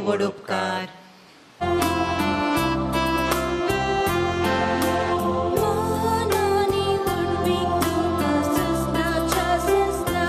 वडुपकार. मानानी वडवीक तुका सासणाच्या सासणा.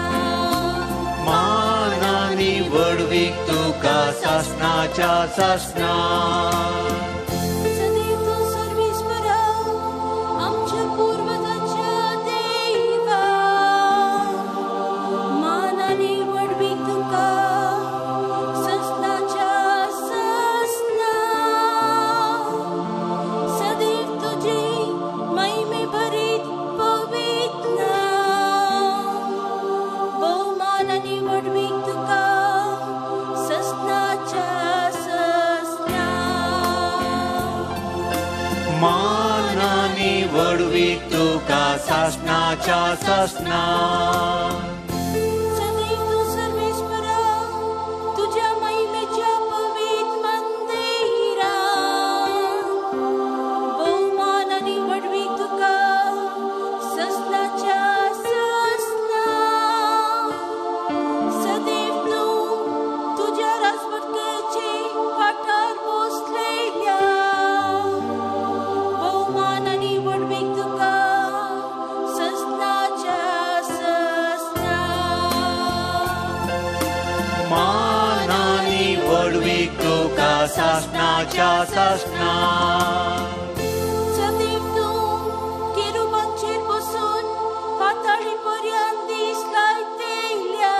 मानानी वडवीक तुका सासणाच्या सासणा. सदैव तू सर्वेश्वरा तुझ्या महिमेच्या पवित्र मंदिरात बहुमानाने वडवीक तुका सासणाच्या सासणा. सदैव तू तुझ्या राजवटकेचे पाठार बसलेल्या बहुमानाने वडवीक तुका सासणाच्या सासणा. मानानी वडवीक तुका सासणाच्या सासणा. सदैव तू केरुबांचेर बसून पाताळी पर्यंत दीस लायतेल्या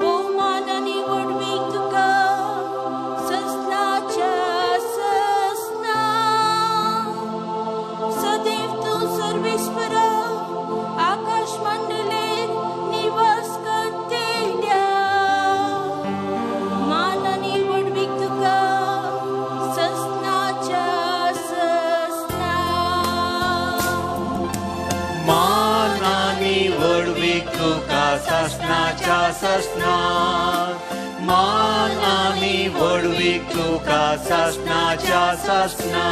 बहुमानाने वडवीक तुका सासणाच्या सासणा. सदैव तू सर्वेश्वरा आकाश मंडलेर निवास करतेल्या मानाने वडवीक तुका सासणाच्या सासणा. मानानी वडवीक तुका सासणाच्या सासणा. मानानी वडवीक तुका सासणाच्या सासणा.